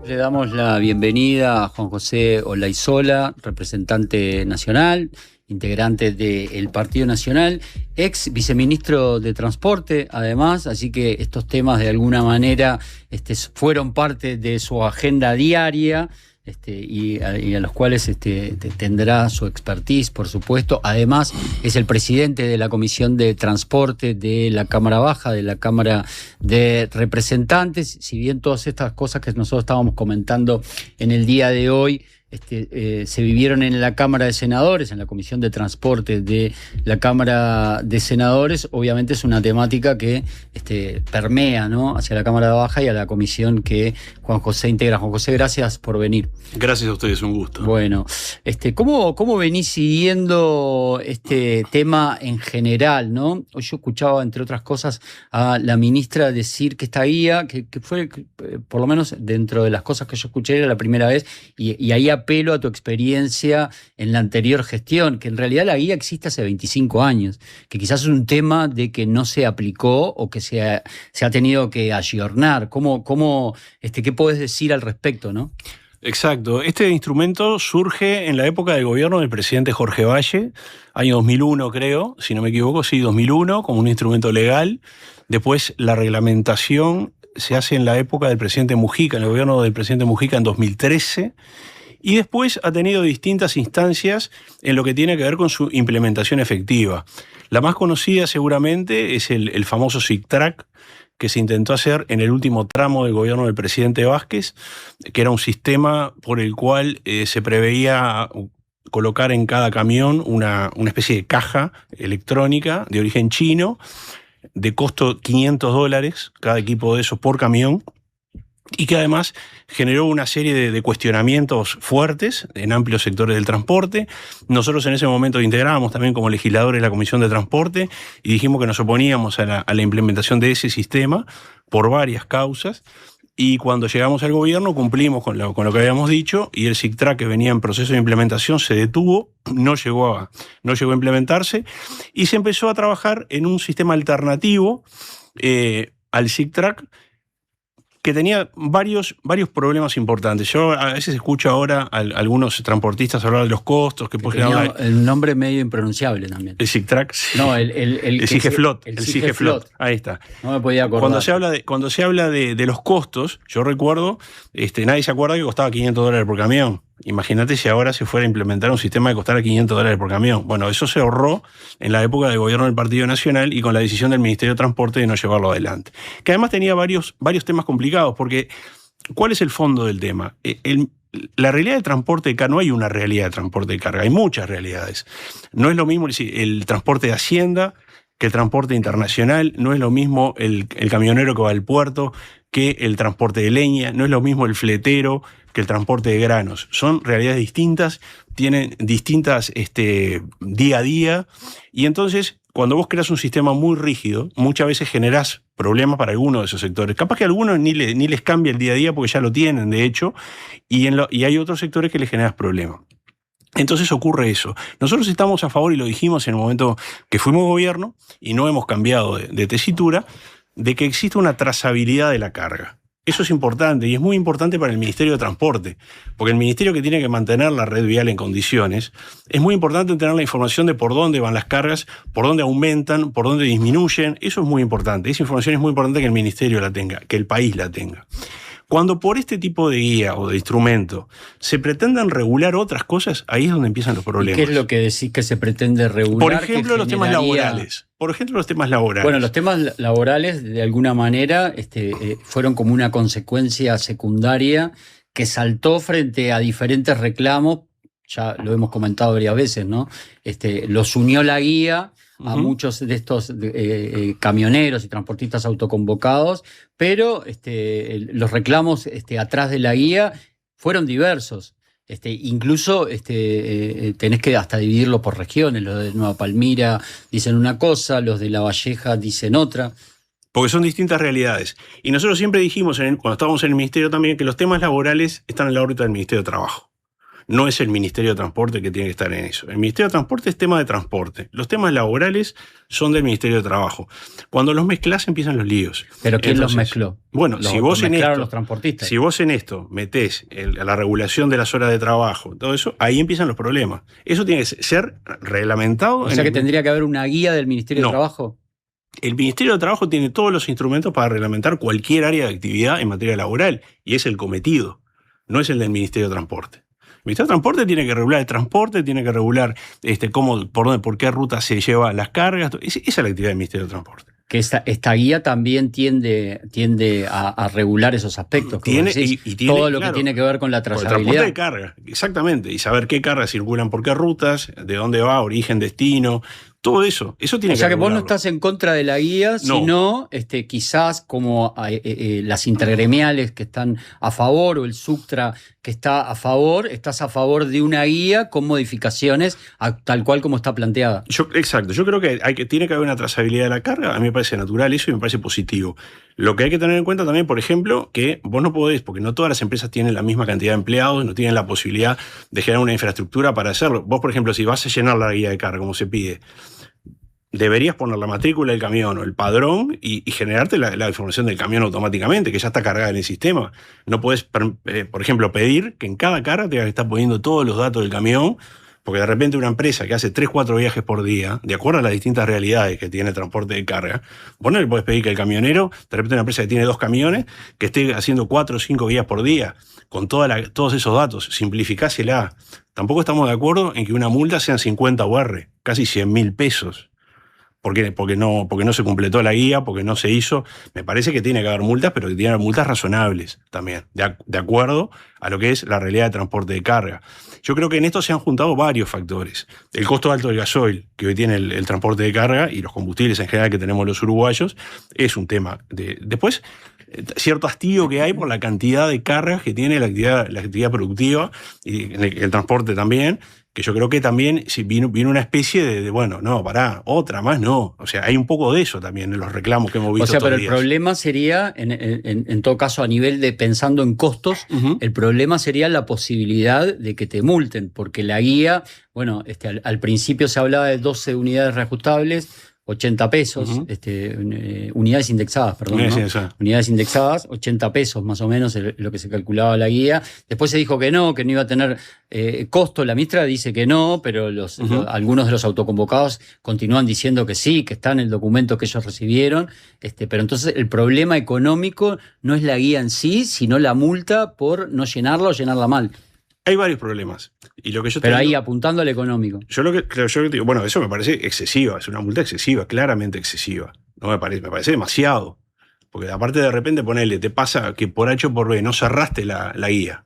Le damos la bienvenida a Juan José Olaizola, representante nacional, integrante del Partido Nacional, ex viceministro de Transporte, además, así que estos temas de alguna manera fueron parte de su agenda diaria. Y a los cuales tendrá su expertise, por supuesto. Además, es el presidente de la Comisión de Transporte de la Cámara Baja, de la Cámara de Representantes. Si bien todas estas cosas que nosotros estábamos comentando en el día de hoy se vivieron en la Cámara de Senadores, en la Comisión de Transporte de la Cámara de Senadores, obviamente es una temática que permea, ¿no?, hacia la Cámara Baja y a la comisión que Juan José integra. Juan José, gracias por venir. Gracias a ustedes, un gusto. Bueno, ¿cómo venís siguiendo este tema en general, ¿no? Hoy yo escuchaba, entre otras cosas, a la ministra decir que esta guía, que fue, por lo menos dentro de las cosas que yo escuché, era la primera vez, y ahí apelo a tu experiencia en la anterior gestión, que en realidad la guía existe hace 25 años, que quizás es un tema de que no se aplicó o que se ha tenido que ayornar. ¿Qué podés decir al respecto, no? Exacto. Este instrumento surge en la época del gobierno del presidente Jorge Valle, año 2001 creo, si no me equivoco, sí, 2001, como un instrumento legal. Después la reglamentación se hace en la época del presidente Mujica, en el gobierno del presidente Mujica en 2013. Y después ha tenido distintas instancias en lo que tiene que ver con su implementación efectiva. La más conocida seguramente es el famoso SICTRAC, que se intentó hacer en el último tramo del gobierno del presidente Vázquez, que era un sistema por el cual se preveía colocar en cada camión una especie de caja electrónica de origen chino, de costo $500 cada equipo de esos por camión, y que además generó una serie de cuestionamientos fuertes en amplios sectores del transporte. Nosotros en ese momento integrábamos también como legisladores la Comisión de Transporte y dijimos que nos oponíamos a la implementación de ese sistema por varias causas. Y cuando llegamos al gobierno cumplimos con lo que habíamos dicho, y el SICTRAC, que venía en proceso de implementación, se detuvo, no llegó a implementarse, y se empezó a trabajar en un sistema alternativo al SICTRAC, que tenía varios problemas importantes. Yo a veces escucho ahora a algunos transportistas hablar de los costos. Que tenía el nombre medio impronunciable también. El SICTRAC. Sí. No, el SIGEFLOT. El SIGEFLOT. Ahí está. No me podía acordar. Cuando se habla de los costos, yo recuerdo, nadie se acuerda que costaba $500 por camión. Imagínate si ahora se fuera a implementar un sistema que costara $500 por camión. Bueno, eso se ahorró en la época del gobierno del Partido Nacional y con la decisión del Ministerio de Transporte de no llevarlo adelante. Que además tenía varios temas complicados, porque ¿cuál es el fondo del tema? La realidad de transporte de carga, no hay una realidad de transporte de carga, hay muchas realidades. No es lo mismo el transporte de Hacienda que el transporte internacional, no es lo mismo el camionero que va al puerto que el transporte de leña, no es lo mismo el fletero que el transporte de granos. Son realidades distintas, tienen distintas día a día, y entonces cuando vos creas un sistema muy rígido, muchas veces generás problemas para algunos de esos sectores. Capaz que a algunos ni les cambia el día a día porque ya lo tienen, de hecho, y hay otros sectores que les generas problemas. Entonces ocurre eso. Nosotros estamos a favor, y lo dijimos en el momento que fuimos gobierno, y no hemos cambiado de tesitura, de que exista una trazabilidad de la carga. Eso es importante, y es muy importante para el Ministerio de Transporte, porque el ministerio, que tiene que mantener la red vial en condiciones, es muy importante tener la información de por dónde van las cargas, por dónde aumentan, por dónde disminuyen. Eso es muy importante. Esa información es muy importante que el ministerio la tenga, que el país la tenga. Cuando por este tipo de guía o de instrumento se pretenden regular otras cosas, ahí es donde empiezan los problemas. ¿Y qué es lo que decís que se pretende regular? Por ejemplo, los temas laborales. Bueno, los temas laborales, de alguna manera, fueron como una consecuencia secundaria que saltó frente a diferentes reclamos. Ya lo hemos comentado varias veces, ¿no? Los unió la guía a muchos de estos camioneros y transportistas autoconvocados, pero los reclamos atrás de la guía fueron diversos. Incluso tenés que hasta dividirlo por regiones. Los de Nueva Palmira dicen una cosa, los de La Valleja dicen otra. Porque son distintas realidades. Y nosotros siempre dijimos, cuando estábamos en el Ministerio también, que los temas laborales están en la órbita del Ministerio de Trabajo. no es el Ministerio de Transporte que tiene que estar en eso. El Ministerio de Transporte es tema de transporte. Los temas laborales son del Ministerio de Trabajo. Cuando los mezclas empiezan los líos. ¿Pero quién los mezcló? Bueno, si vos los transportistas. Si vos en esto metés la regulación de las horas de trabajo, todo eso, ahí empiezan los problemas. Eso tiene que ser reglamentado. O sea que tendría que haber una guía del Ministerio de Trabajo. El Ministerio de Trabajo tiene todos los instrumentos para reglamentar cualquier área de actividad en materia laboral, y es el cometido, no es el del Ministerio de Transporte. El Ministerio de Transporte tiene que regular el transporte, tiene que regular por qué ruta se llevan las cargas. Esa es la actividad del Ministerio de Transporte. Que esta guía también tiende a regular esos aspectos. Tiene todo lo que tiene que ver con la trazabilidad. El transporte de carga, exactamente. Y saber qué cargas circulan por qué rutas, de dónde va, origen, destino. Todo eso tiene que regularlo. O sea que vos no estás en contra de la guía, sino quizás como las intergremiales que están a favor o el Subtra que está a favor, estás a favor de una guía con modificaciones tal cual como está planteada. Exacto, yo creo que tiene que haber una trazabilidad de la carga, a mí me parece natural eso y me parece positivo. Lo que hay que tener en cuenta también, por ejemplo, que vos no podés, porque no todas las empresas tienen la misma cantidad de empleados, no tienen la posibilidad de generar una infraestructura para hacerlo. Vos, por ejemplo, si vas a llenar la guía de carga como se pide, deberías poner la matrícula del camión o el padrón y generarte la información del camión automáticamente, que ya está cargada en el sistema. No puedes, por ejemplo, pedir que en cada carga tengas que estar poniendo todos los datos del camión, porque de repente una empresa que hace 3-4 viajes por día, de acuerdo a las distintas realidades que tiene el transporte de carga, vos no le podés pedir que el camionero, de repente una empresa que tiene 2 camiones, que esté haciendo 4 o 5 guías por día, con todos esos datos, simplificásela. Tampoco estamos de acuerdo en que una multa sean 50 UR, casi 100.000 pesos. Porque no se completó la guía, porque no se hizo. Me parece que tiene que haber multas, pero que tiene que haber multas razonables también, de acuerdo a lo que es la realidad de transporte de carga. Yo creo que en esto se han juntado varios factores. El costo alto del gasoil que hoy tiene el transporte de carga y los combustibles en general que tenemos los uruguayos es un tema. Después, cierto hastío que hay por la cantidad de cargas que tiene la actividad productiva y el transporte también, que yo creo que también vino una especie de bueno, no, pará, otra más no. O sea, hay un poco de eso también en los reclamos que hemos visto. O sea, pero el problema sería, en todo caso, a nivel de pensando en costos, el problema sería la posibilidad de que te multen, porque la guía, bueno, al principio se hablaba de 12 unidades reajustables, 80 pesos, unidades indexadas, perdón, ¿no? Unidades indexadas, 80 pesos más o menos lo que se calculaba la guía. Después se dijo que no iba a tener costo. La ministra dice que no, pero algunos de los autoconvocados continúan diciendo que sí, que está en el documento que ellos recibieron. Pero entonces el problema económico no es la guía en sí, sino la multa por no llenarla o llenarla mal. Hay varios problemas. Y lo que yo pero ahí apuntando al económico. Yo digo, bueno, eso me parece excesiva, es una multa excesiva, claramente excesiva. No me parece demasiado. Porque aparte de repente te pasa que por H o por B no cerraste la guía.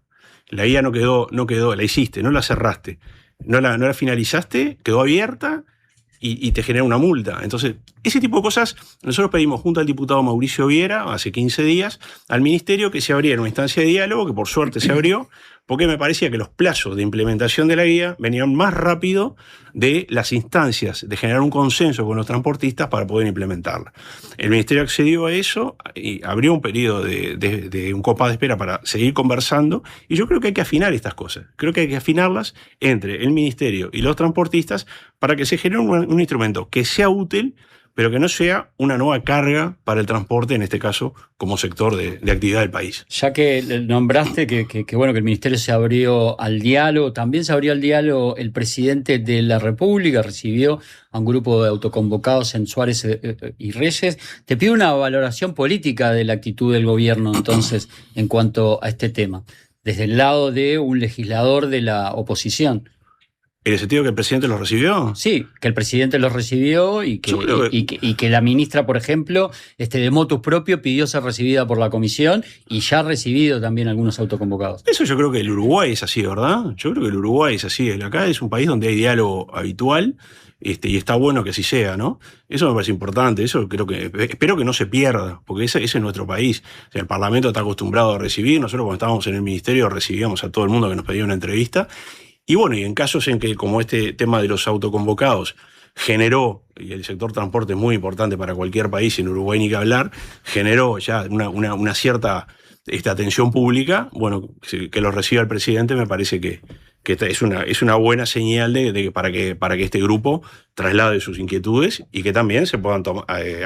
La guía no quedó, la hiciste, no la cerraste. No la finalizaste, quedó abierta y te genera una multa. Entonces, ese tipo de cosas, nosotros pedimos junto al diputado Mauricio Viera, hace 15 días, al Ministerio que se abriera una instancia de diálogo, que por suerte se abrió, porque me parecía que los plazos de implementación de la guía venían más rápido de las instancias de generar un consenso con los transportistas para poder implementarla. El Ministerio accedió a eso y abrió un periodo de un compás de espera para seguir conversando, y yo creo que hay que afinar estas cosas. Creo que hay que afinarlas entre el Ministerio y los transportistas para que se genere un instrumento que sea útil, pero que no sea una nueva carga para el transporte, en este caso, como sector de actividad del país. Ya que nombraste que el Ministerio se abrió al diálogo, también se abrió al diálogo el presidente de la República, recibió a un grupo de autoconvocados en Suárez y Reyes. Te pido una valoración política de la actitud del gobierno, entonces, en cuanto a este tema, desde el lado de un legislador de la oposición. ¿En el sentido que el presidente los recibió? Sí, que el presidente los recibió y que la ministra, por ejemplo, de motu propio pidió ser recibida por la comisión y ya ha recibido también algunos autoconvocados. Eso yo creo que el Uruguay es así, ¿verdad? Yo creo que el Uruguay es así. Acá es un país donde hay diálogo habitual y está bueno que así sea, ¿no? Eso me parece importante, eso espero que no se pierda, porque ese es nuestro país. O sea, el Parlamento está acostumbrado a recibir, nosotros cuando estábamos en el Ministerio recibíamos a todo el mundo que nos pedía una entrevista. Y bueno, y en casos en que, como este tema de los autoconvocados generó, y el sector transporte es muy importante para cualquier país, en Uruguay ni que hablar, generó ya una cierta atención pública, bueno, que lo reciba el presidente me parece que que es una buena señal para que este grupo traslade sus inquietudes y que también se puedan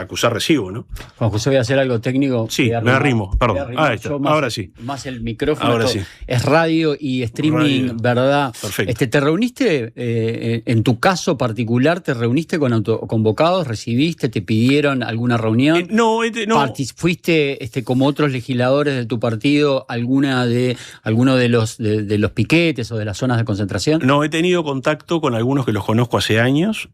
acusar recibo, ¿no? Juan José, voy a hacer algo técnico. Sí, me arrimo, perdón. Ahora sí. Más el micrófono. Ahora sí. Es radio y streaming, Radio. ¿verdad? Perfecto. ¿Te reuniste, en tu caso particular, te reuniste con autoconvocados? ¿Recibiste? ¿Te pidieron alguna reunión? No. ¿Fuiste, como otros legisladores de tu partido, alguno de los piquetes o de las zonas de concentración? No, he tenido contacto con algunos que los conozco hace años,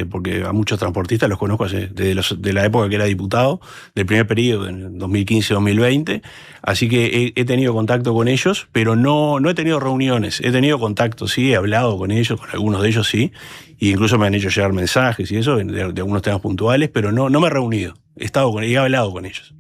porque a muchos transportistas los conozco de la época que era diputado, del primer periodo, en 2015-2020, así que he tenido contacto con ellos, pero no he tenido reuniones, he tenido contacto, sí, he hablado con ellos, con algunos de ellos sí, e incluso me han hecho llegar mensajes y eso, de algunos temas puntuales, pero no me he reunido, he hablado con ellos.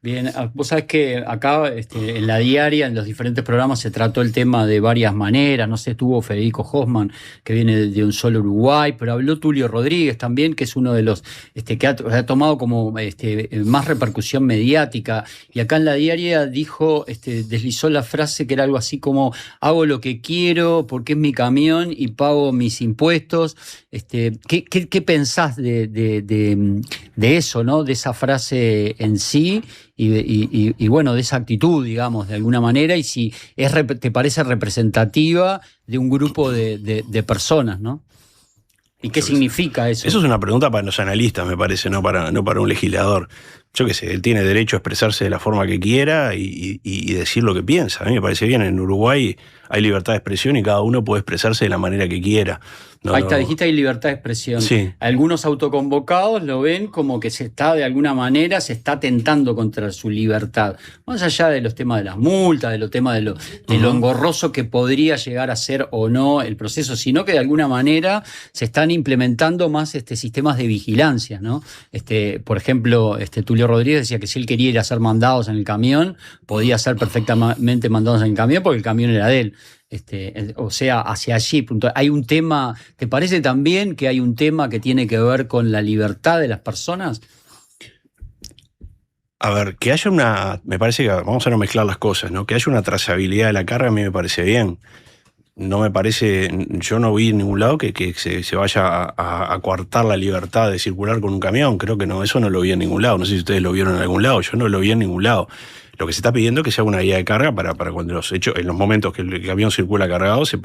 Bien, vos sabés que acá en la diaria, en los diferentes programas, se trató el tema de varias maneras. No sé, estuvo Federico Hoffman, que viene de Un Solo Uruguay, pero habló Tulio Rodríguez también, que es uno de los que ha tomado como más repercusión mediática. Y acá en la diaria dijo, deslizó la frase que era algo así como: hago lo que quiero porque es mi camión y pago mis impuestos. ¿Qué pensás de eso, ¿no? De esa frase en sí y bueno, de esa actitud, digamos, de alguna manera, y si te parece representativa de un grupo de personas, ¿no? ¿Y qué significa eso? Eso es una pregunta para los analistas, me parece, no para un legislador. Yo qué sé, él tiene derecho a expresarse de la forma que quiera y decir lo que piensa. A mí me parece bien, en Uruguay hay libertad de expresión y cada uno puede expresarse de la manera que quiera. Ahí está, dijiste, hay libertad de expresión. Sí. Algunos autoconvocados lo ven como que de alguna manera se está atentando contra su libertad. Más allá de los temas de las multas, de los temas de lo engorroso que podría llegar a ser o no el proceso, sino que de alguna manera se están implementando más sistemas de vigilancia, ¿no? Por ejemplo, Tulio Rodríguez decía que si él quería ir a hacer mandados en el camión, podía hacer perfectamente mandados en el camión porque el camión era de él. O sea, hacia allí. Hay un tema, ¿te parece también que hay un tema que tiene que ver con la libertad de las personas? A ver, que haya me parece que vamos a no mezclar las cosas, ¿no? Que haya una trazabilidad de la carga a mí me parece bien. No me parece, yo no vi en ningún lado que se vaya a coartar la libertad de circular con un camión. Creo que no, eso no lo vi en ningún lado. No sé si ustedes lo vieron en algún lado, yo no lo vi en ningún lado. Lo que se está pidiendo es que se haga una guía de carga para cuando en los momentos que el camión circula cargado se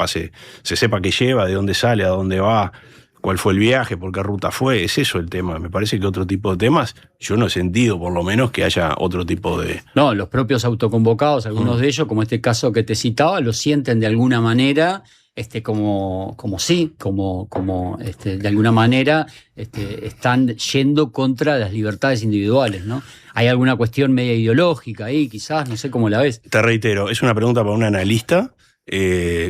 sepa qué lleva, de dónde sale, a dónde va, cuál fue el viaje, por qué ruta fue. Es eso el tema. Me parece que otro tipo de temas, yo no he sentido por lo menos que haya otro tipo de... No, los propios autoconvocados, algunos de ellos, como este caso que te citaba, lo sienten de alguna manera... como de alguna manera están yendo contra las libertades individuales, ¿no? ¿Hay alguna cuestión media ideológica ahí, quizás? No sé cómo la ves. Te reitero, es una pregunta para un analista.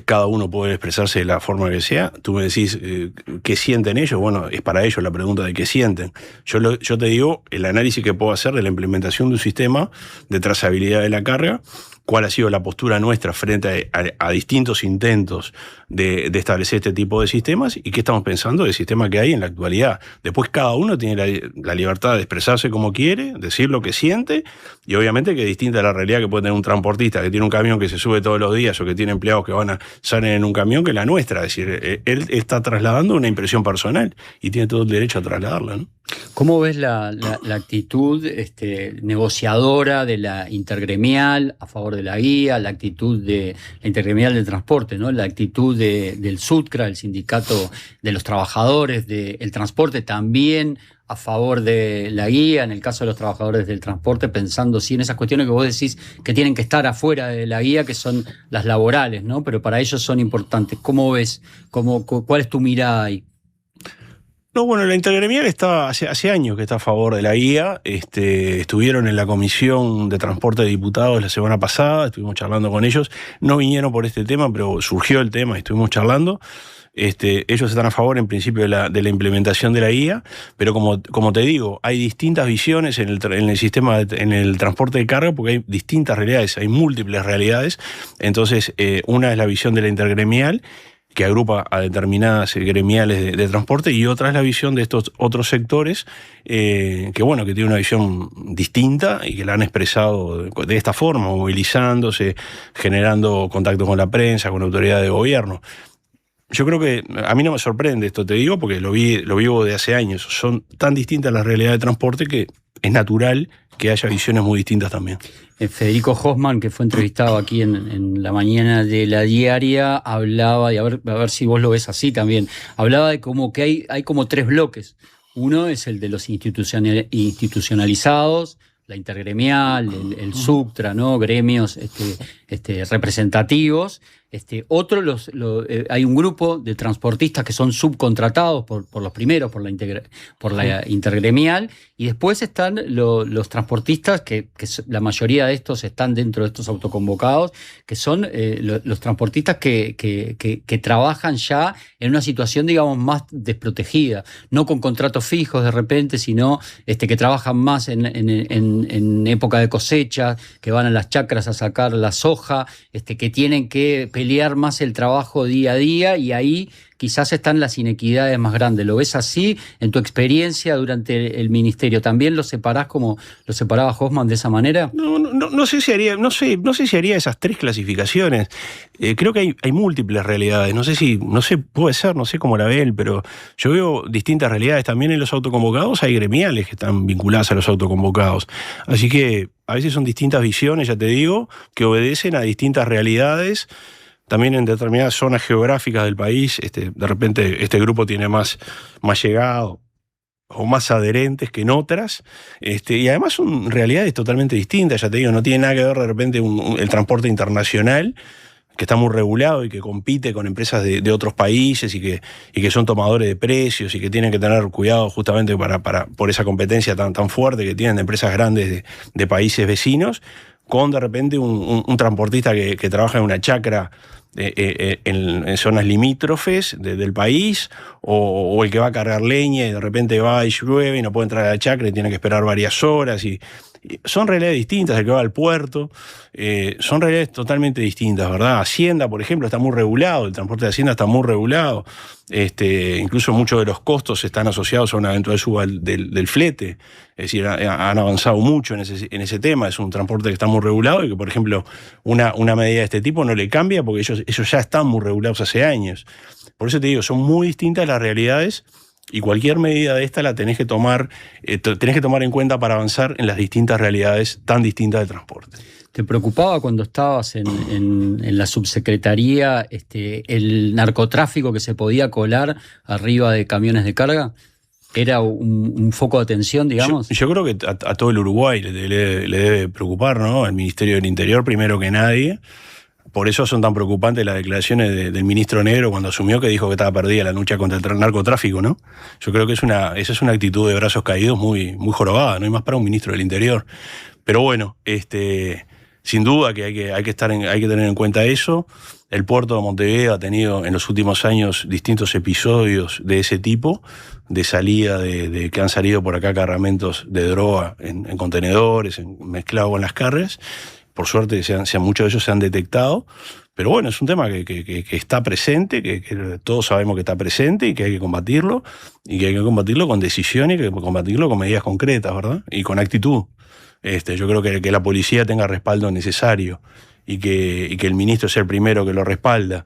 Cada uno puede expresarse de la forma que sea. Tú me decís qué sienten ellos. Bueno, es para ellos la pregunta de qué sienten. Yo te digo el análisis que puedo hacer de la implementación de un sistema de trazabilidad de la carga, cuál ha sido la postura nuestra frente a distintos intentos de establecer este tipo de sistemas y qué estamos pensando del sistema que hay en la actualidad. Después cada uno tiene la libertad de expresarse como quiere, decir lo que siente, y obviamente que es distinta a la realidad que puede tener un transportista que tiene un camión que se sube todos los días o que tiene empleados que salen en un camión que la nuestra. Es decir, él está trasladando una impresión personal y tiene todo el derecho a trasladarla, ¿no? ¿Cómo ves la actitud negociadora de la intergremial a favor de la guía, la actitud de la intergremial del transporte, ¿no? La actitud del SUTCRA, el sindicato de los trabajadores del transporte, también a favor de la guía, en el caso de los trabajadores del transporte, pensando sí en esas cuestiones que vos decís que tienen que estar afuera de la guía, que son las laborales, ¿no? Pero para ellos son importantes. ¿Cómo ves? ¿Cuál es tu mirada ahí? No, bueno, la intergremial está hace años que está a favor de la guía. Estuvieron en la Comisión de Transporte de Diputados la semana pasada, estuvimos charlando con ellos. No vinieron por este tema, pero surgió el tema y estuvimos charlando. Ellos están a favor en principio de la implementación de la guía, pero como te digo, hay distintas visiones en el sistema, en el transporte de carga, porque hay distintas realidades, hay múltiples realidades. Entonces, una es la visión de la intergremial, que agrupa a determinadas gremiales de transporte, y otra es la visión de estos otros sectores que tienen una visión distinta y que la han expresado de esta forma, movilizándose, generando contacto con la prensa, con autoridades de gobierno. Yo creo que a mí no me sorprende esto, te digo, porque lo vivo de hace años. Son tan distintas las realidades de transporte que es natural que haya visiones muy distintas también. Federico Hoffman, que fue entrevistado aquí en la mañana de La Diaria, hablaba, y a ver si vos lo ves así también, hablaba de como que hay como 3 bloques. Uno es el de los institucionalizados, la intergremial, el subtra, ¿no? Gremios representativos. Otro, hay un grupo de transportistas que son subcontratados por los primeros, por la intergremial, y después están los transportistas, que la mayoría de estos están dentro de estos autoconvocados, que son los transportistas que trabajan ya en una situación, digamos, más desprotegida, no con contratos fijos de repente, sino que trabajan más en época de cosecha, que van a las chacras a sacar la soja, que tienen que pelear más el trabajo día a día, y ahí quizás están las inequidades más grandes. ¿Lo ves así en tu experiencia durante el ministerio? ¿También lo separás como lo separaba Hoffman de esa manera? No sé si haría esas 3 clasificaciones. Creo que hay múltiples realidades. Puede ser, no sé cómo la ve él, pero yo veo distintas realidades. También en los autoconvocados hay gremiales que están vinculadas a los autoconvocados. Así que a veces son distintas visiones, ya te digo, que obedecen a distintas realidades. También en determinadas zonas geográficas del país, de repente este grupo tiene más llegado o más adherentes que en otras, y además son realidades totalmente distintas, ya te digo, no tiene nada que ver de repente el transporte internacional, que está muy regulado y que compite con empresas de otros países y que son tomadores de precios y que tienen que tener cuidado justamente por esa competencia tan fuerte que tienen de empresas grandes de países vecinos, con de repente un transportista que trabaja en una chacra en zonas limítrofes del país, o el que va a cargar leña y de repente va y llueve y no puede entrar a la chacra y tiene que esperar varias horas. Y son realidades distintas, el que va al puerto, son realidades totalmente distintas, ¿verdad? Hacienda, por ejemplo, está muy regulado, el transporte de Hacienda está muy regulado, incluso muchos de los costos están asociados a una eventual suba del flete, es decir, han avanzado mucho en ese tema, es un transporte que está muy regulado y que, por ejemplo, una medida de este tipo no le cambia porque ellos ya están muy regulados hace años. Por eso te digo, son muy distintas las realidades. Y cualquier medida de esta la tenés que tomar en cuenta para avanzar en las distintas realidades tan distintas de transporte. ¿Te preocupaba cuando estabas en la subsecretaría el narcotráfico que se podía colar arriba de camiones de carga? ¿Era un foco de atención, digamos? Yo creo que a todo el Uruguay le debe preocupar, ¿no? Al Ministerio del Interior primero que nadie. Por eso son tan preocupantes las declaraciones del ministro Negro cuando asumió, que dijo que estaba perdida la lucha contra el narcotráfico, ¿no? Yo creo que esa es una actitud de brazos caídos muy, muy jorobada, no hay más para un ministro del Interior. Pero bueno, sin duda que hay que tener en cuenta eso. El puerto de Montevideo ha tenido en los últimos años distintos episodios de ese tipo, de salida de que han salido por acá cargamentos de droga en contenedores, mezclados con las cargas. Por suerte, muchos de ellos se han detectado, pero bueno, es un tema que está presente, que todos sabemos que está presente y que hay que combatirlo, y que hay que combatirlo con decisión y que hay que combatirlo con medidas concretas, ¿verdad? Y con actitud. Yo creo que la policía tenga respaldo necesario y que el ministro sea el primero que lo respalda,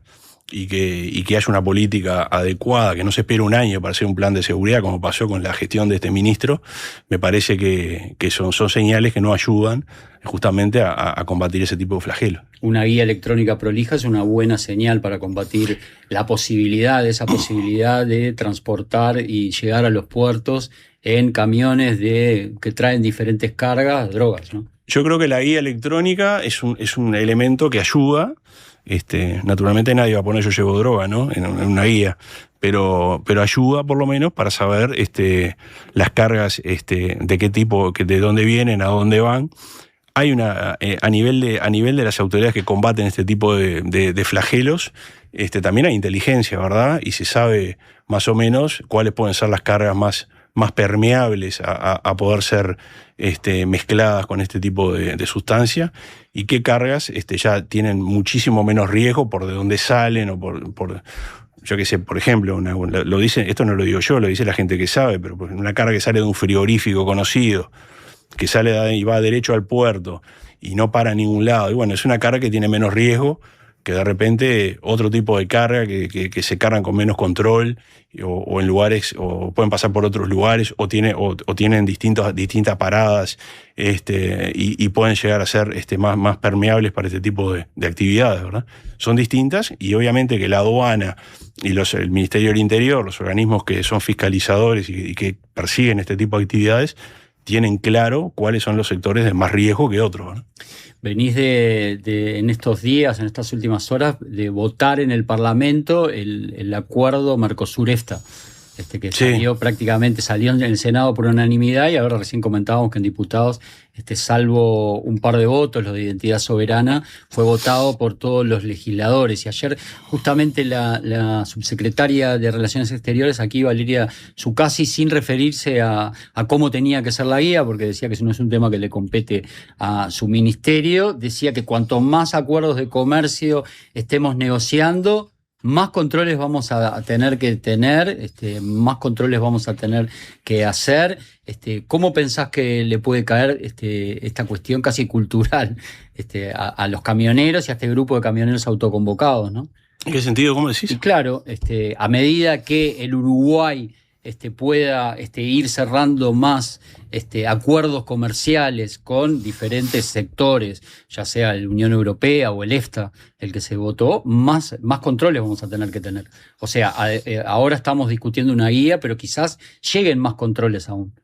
y que haya una política adecuada, que no se espere un año para hacer un plan de seguridad, como pasó con la gestión de este ministro. Me parece que son señales que no ayudan justamente a combatir ese tipo de flagelos. Una guía electrónica prolija es una buena señal para combatir esa posibilidad de transportar y llegar a los puertos en camiones que traen diferentes cargas, drogas, ¿no? Yo creo que la guía electrónica es un elemento que ayuda. Naturalmente nadie va a poner yo llevo droga, ¿no? en una guía, pero ayuda por lo menos para saber las cargas, de qué tipo, de dónde vienen, a dónde van. Hay a nivel de las autoridades que combaten este tipo de flagelos, también hay inteligencia, ¿verdad? Y se sabe más o menos cuáles pueden ser las cargas más más permeables a poder ser mezcladas con este tipo de sustancia, y qué cargas ya tienen muchísimo menos riesgo por de dónde salen o por yo qué sé, por ejemplo, lo dice, esto no lo digo yo, lo dice la gente que sabe, pero una carga que sale de un frigorífico conocido, que sale de ahí y va derecho al puerto y no para a ningún lado, y bueno, es una carga que tiene menos riesgo que de repente otro tipo de carga que se cargan con menos control o en lugares, o pueden pasar por otros lugares, o tienen distintas paradas, y pueden llegar a ser más permeables para este tipo de actividades, ¿verdad? Son distintas, y obviamente que la aduana y el Ministerio del Interior, los organismos que son fiscalizadores y que persiguen este tipo de actividades, tienen claro cuáles son los sectores de más riesgo que otros, ¿no? Venís en estos días, en estas últimas horas, de votar en el Parlamento el acuerdo Mercosur-EFTA, que salió en el Senado por unanimidad, y ahora recién comentábamos que en diputados, salvo un par de votos, los de Identidad Soberana, fue votado por todos los legisladores. Y ayer justamente la subsecretaria de Relaciones Exteriores, aquí Valeria Zuccasi, sin referirse a cómo tenía que ser la guía, porque decía que eso no es un tema que le compete a su ministerio, decía que cuanto más acuerdos de comercio estemos negociando, más controles vamos a tener que tener, más controles vamos a tener que hacer. ¿Cómo pensás que le puede caer esta cuestión casi cultural a los camioneros y a este grupo de camioneros autoconvocados, ¿no? ¿En qué sentido? ¿Cómo decís? Y claro, a medida que el Uruguay pueda ir cerrando más acuerdos comerciales con diferentes sectores, ya sea la Unión Europea o el EFTA, el que se votó, más controles vamos a tener que tener. O sea, ahora estamos discutiendo una guía, pero quizás lleguen más controles aún.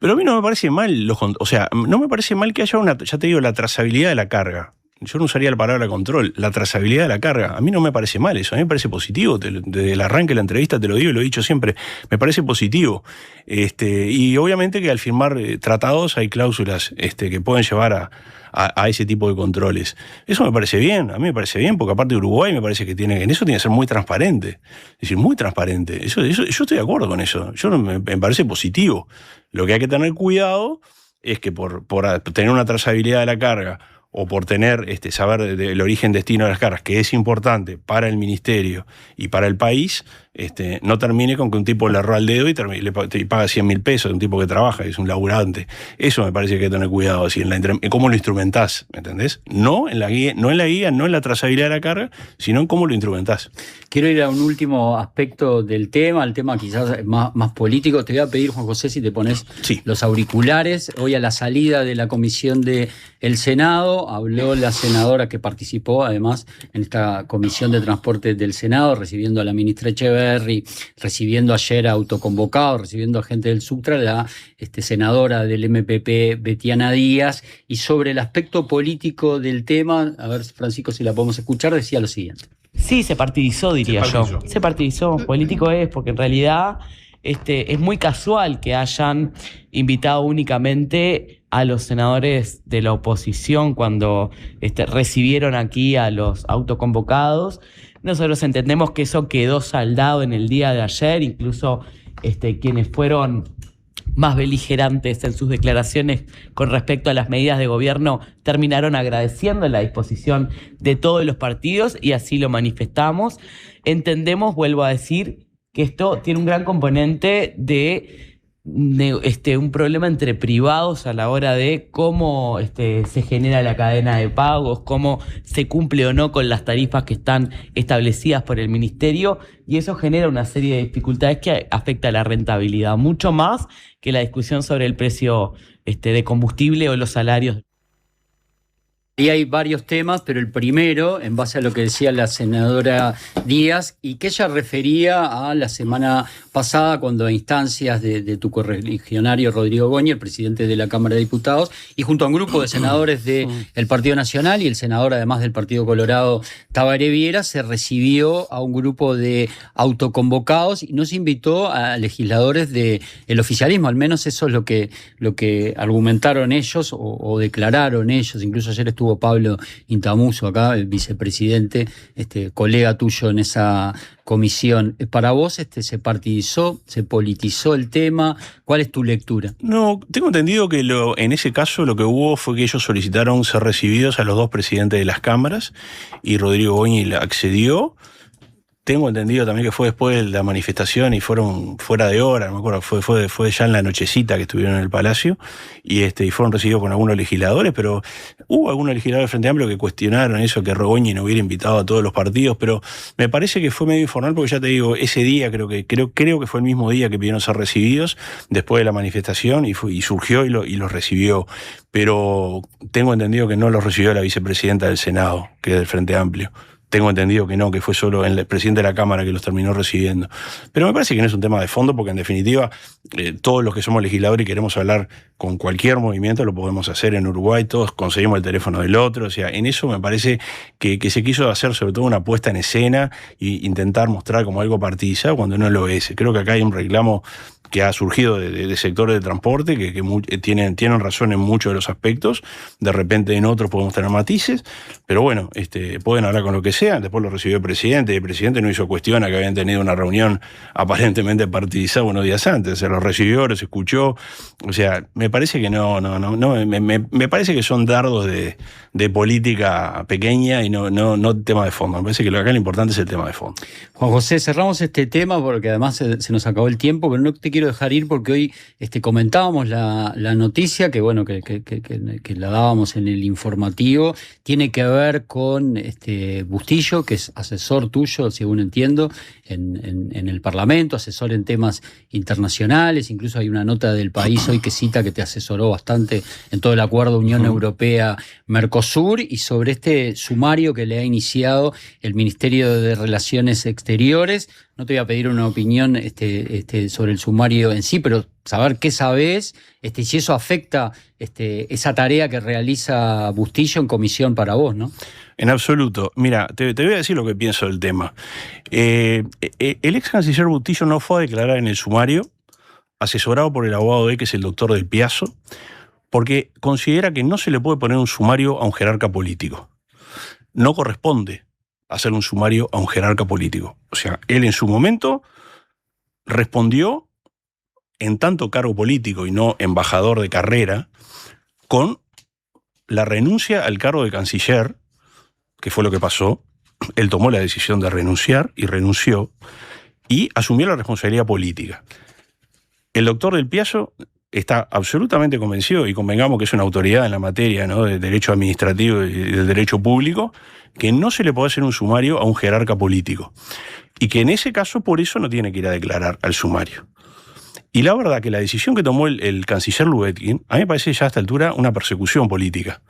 Pero a mí no me parece mal, no me parece mal que haya ya te digo, la trazabilidad de la carga. Yo no usaría la palabra control, la trazabilidad de la carga. A mí no me parece mal eso, a mí me parece positivo. Desde el arranque de la entrevista te lo digo y lo he dicho siempre, me parece positivo. Y obviamente que al firmar tratados hay cláusulas que pueden llevar a ese tipo de controles. Eso me parece bien, a mí me parece bien, porque aparte de Uruguay me parece que en eso tiene que ser muy transparente. Es decir, muy transparente. Eso, yo estoy de acuerdo con eso. Me parece positivo. Lo que hay que tener cuidado es que por tener una trazabilidad de la carga, o por tener saber el origen destino de las cargas, que es importante para el ministerio y para el país, no termine con que un tipo le erró al dedo y paga 100.000 pesos, un tipo que trabaja, es un laburante. Eso me parece que hay que tener cuidado, así, en cómo lo instrumentás, ¿me entendés? No en la guía, no en la trazabilidad de la carga, sino en cómo lo instrumentás. Quiero ir a un último aspecto del tema, el tema quizás más político. Te voy a pedir, Juan José, si te pones los auriculares. Hoy a la salida de la comisión del Senado, habló la senadora que participó además en esta comisión de transporte del Senado, recibiendo a la ministra Echeverri, recibiendo ayer a autoconvocados, recibiendo a gente del Suctra, la senadora del MPP, Betiana Díaz, y sobre el aspecto político del tema, a ver, Francisco, si la podemos escuchar, decía lo siguiente. Sí, se partidizó, diría yo. Se partidizó. Político es porque en realidad es muy casual que hayan invitado únicamente a los senadores de la oposición cuando recibieron aquí a los autoconvocados. Nosotros entendemos que eso quedó saldado en el día de ayer, incluso quienes fueron más beligerantes en sus declaraciones con respecto a las medidas de gobierno terminaron agradeciendo la disposición de todos los partidos y así lo manifestamos. Entendemos, vuelvo a decir, que esto tiene un gran componente de un problema entre privados a la hora de cómo se genera la cadena de pagos, cómo se cumple o no con las tarifas que están establecidas por el ministerio, y eso genera una serie de dificultades que afecta a la rentabilidad, mucho más que la discusión sobre el precio de combustible o los salarios. Y hay varios temas, pero el primero, en base a lo que decía la senadora Díaz, y que ella refería a la semana pasada, cuando a instancias de tu correligionario Rodrigo Goñi, el presidente de la Cámara de Diputados, y junto a un grupo de senadores del Partido Nacional y el senador además del Partido Colorado, Tabaré Viera, se recibió a un grupo de autoconvocados y nos invitó a legisladores del oficialismo, al menos eso es lo que argumentaron ellos o declararon ellos. Incluso ayer estuvo estuvo Pablo Intamuso acá, el vicepresidente, colega tuyo en esa comisión. ¿Para vos se partidizó, se politizó el tema? ¿Cuál es tu lectura? No, tengo entendido que en ese caso lo que hubo fue que ellos solicitaron ser recibidos a los dos presidentes de las cámaras y Rodrigo Goñi accedió. Tengo entendido también que fue después de la manifestación y fueron fuera de hora, no me acuerdo, fue ya en la nochecita que estuvieron en el Palacio y fueron recibidos con algunos legisladores, pero hubo algunos legisladores del Frente Amplio que cuestionaron eso, que Goñi no hubiera invitado a todos los partidos, pero me parece que fue medio informal porque ya te digo, ese día creo que fue el mismo día que pidieron ser recibidos después de la manifestación y surgió y los recibió, pero tengo entendido que no los recibió la vicepresidenta del Senado, que es del Frente Amplio. Tengo entendido que no, que fue solo el presidente de la Cámara que los terminó recibiendo. Pero me parece que no es un tema de fondo, porque en definitiva todos los que somos legisladores y queremos hablar con cualquier movimiento lo podemos hacer en Uruguay, todos conseguimos el teléfono del otro, o sea, en eso me parece que se quiso hacer sobre todo una puesta en escena e intentar mostrar como algo partidizado cuando no lo es. Creo que acá hay un reclamo que ha surgido de sectores de transporte que tienen razón en muchos de los aspectos, de repente en otros podemos tener matices, pero bueno, pueden hablar con lo que sea. Después lo recibió y el presidente no hizo cuestión a que habían tenido una reunión aparentemente partidizada unos días antes, se los recibió, los escuchó, o sea, me parece que me parece que son dardos de política pequeña y no tema de fondo. Me parece que acá lo importante es el tema de fondo. Juan José, cerramos este tema porque además se nos acabó el tiempo, pero no te quiero dejar ir porque hoy comentábamos la noticia que bueno que la dábamos en el informativo. Tiene que ver con Bustillo, que es asesor tuyo, según entiendo, en el Parlamento, asesor en temas internacionales. Incluso hay una nota del País hoy que cita que te asesoró bastante en todo el acuerdo Unión Europea-Mercosur y sobre este sumario que le ha iniciado el Ministerio de Relaciones Exteriores. No te voy a pedir una opinión sobre el sumario en sí, pero saber qué sabés, si eso afecta esa tarea que realiza Bustillo en comisión para vos, ¿no? En absoluto. Mira, te voy a decir lo que pienso del tema. El ex canciller Bustillo no fue a declarar en el sumario, asesorado por el abogado que es el doctor Del Piazzo, porque considera que no se le puede poner un sumario a un jerarca político. No corresponde hacer un sumario a un jerarca político. O sea, él en su momento respondió en tanto cargo político y no embajador de carrera, con la renuncia al cargo de canciller, que fue lo que pasó. Él tomó la decisión de renunciar y renunció y asumió la responsabilidad política. El doctor Del Piazzo está absolutamente convencido, y convengamos que es una autoridad en la materia, ¿no?, del derecho administrativo y del derecho público, que no se le puede hacer un sumario a un jerarca político. Y que en ese caso, por eso, no tiene que ir a declarar al sumario. Y la verdad que la decisión que tomó el canciller Lubetkin, a mí me parece ya a esta altura una persecución política.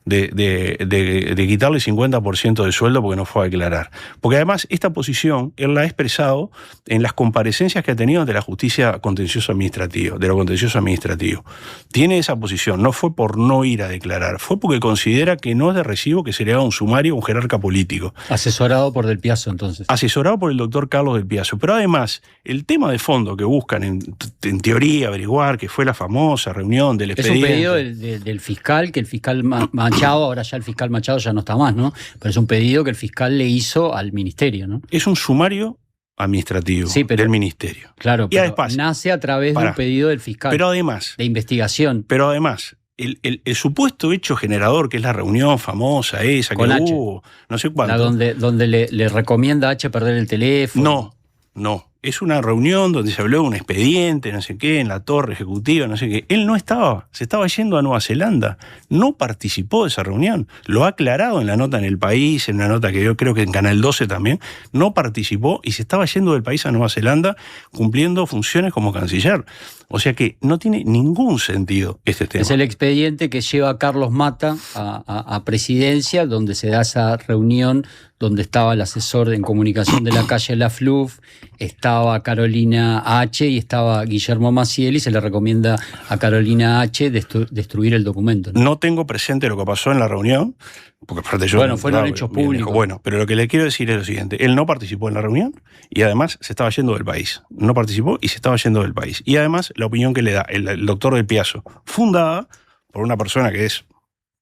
De quitarle 50% de sueldo porque no fue a declarar. Porque además esta posición él la ha expresado en las comparecencias que ha tenido ante la justicia contencioso administrativo, de lo contencioso administrativo. Tiene esa posición, no fue por no ir a declarar, fue porque considera que no es de recibo que se le haga un sumario a un jerarca político. Asesorado por Del Piazzo, entonces. Asesorado por el doctor Carlos Del Piazzo. Pero además, el tema de fondo que buscan en teoría averiguar, que fue la famosa reunión del expediente. Es un pedido del fiscal, que el fiscal Machado, ahora ya el fiscal Machado ya no está más, ¿no? Pero es un pedido que el fiscal le hizo al ministerio, ¿no? Es un sumario administrativo del ministerio. Claro, pero además, nace a través de un pedido del fiscal. Pero además. De investigación. Pero además, el supuesto hecho generador, que es la reunión famosa esa con que H. hubo, no sé cuánto. Donde le recomienda a H perder el teléfono. No. Es una reunión donde se habló de un expediente, no sé qué, en la torre ejecutiva, no sé qué. Él no estaba, se estaba yendo a Nueva Zelanda. No participó de esa reunión. Lo ha aclarado en la nota en El País, en una nota que yo creo que en Canal 12 también. No participó y se estaba yendo del país a Nueva Zelanda cumpliendo funciones como canciller. O sea que no tiene ningún sentido este tema. Es el expediente que lleva a Carlos Mata a presidencia, donde se da esa reunión, donde estaba el asesor en comunicación de la calle La Fluf, estaba Carolina H. y estaba Guillermo Maciel, y se le recomienda a Carolina H. destruir el documento. No tengo presente lo que pasó en la reunión, porque aparte yo... Bueno, fueron hechos públicos. Bueno, pero lo que le quiero decir es lo siguiente. Él no participó en la reunión y además se estaba yendo del país. No participó y se estaba yendo del país. Y además la opinión que le da el doctor Del Piazzo, fundada por una persona que es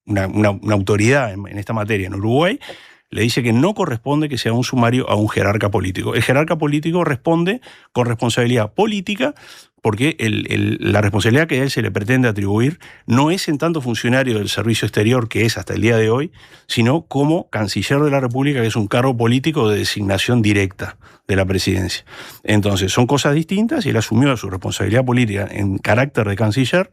una autoridad en esta materia en Uruguay, le dice que no corresponde que sea un sumario a un jerarca político. El jerarca político responde con responsabilidad política, porque la responsabilidad que a él se le pretende atribuir no es en tanto funcionario del servicio exterior, que es hasta el día de hoy, sino como canciller de la República, que es un cargo político de designación directa de la presidencia. Entonces, son cosas distintas y él asumió su responsabilidad política en carácter de canciller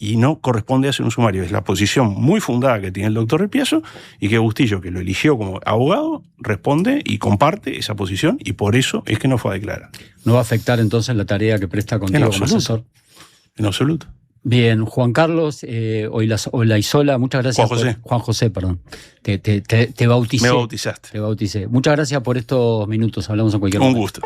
y no corresponde a ser un sumario. Es la posición muy fundada que tiene el doctor Repiazo y que Bustillo, que lo eligió como abogado, responde y comparte esa posición y por eso es que no fue a declarar. ¿No va a afectar entonces la tarea que presta contigo como asesor? En absoluto. Bien, Juan Carlos Olaizola, muchas gracias. Juan José, perdón. Te bauticé. Me bautizaste. Te bauticé. Muchas gracias por estos minutos. Hablamos en cualquier momento. Un gusto.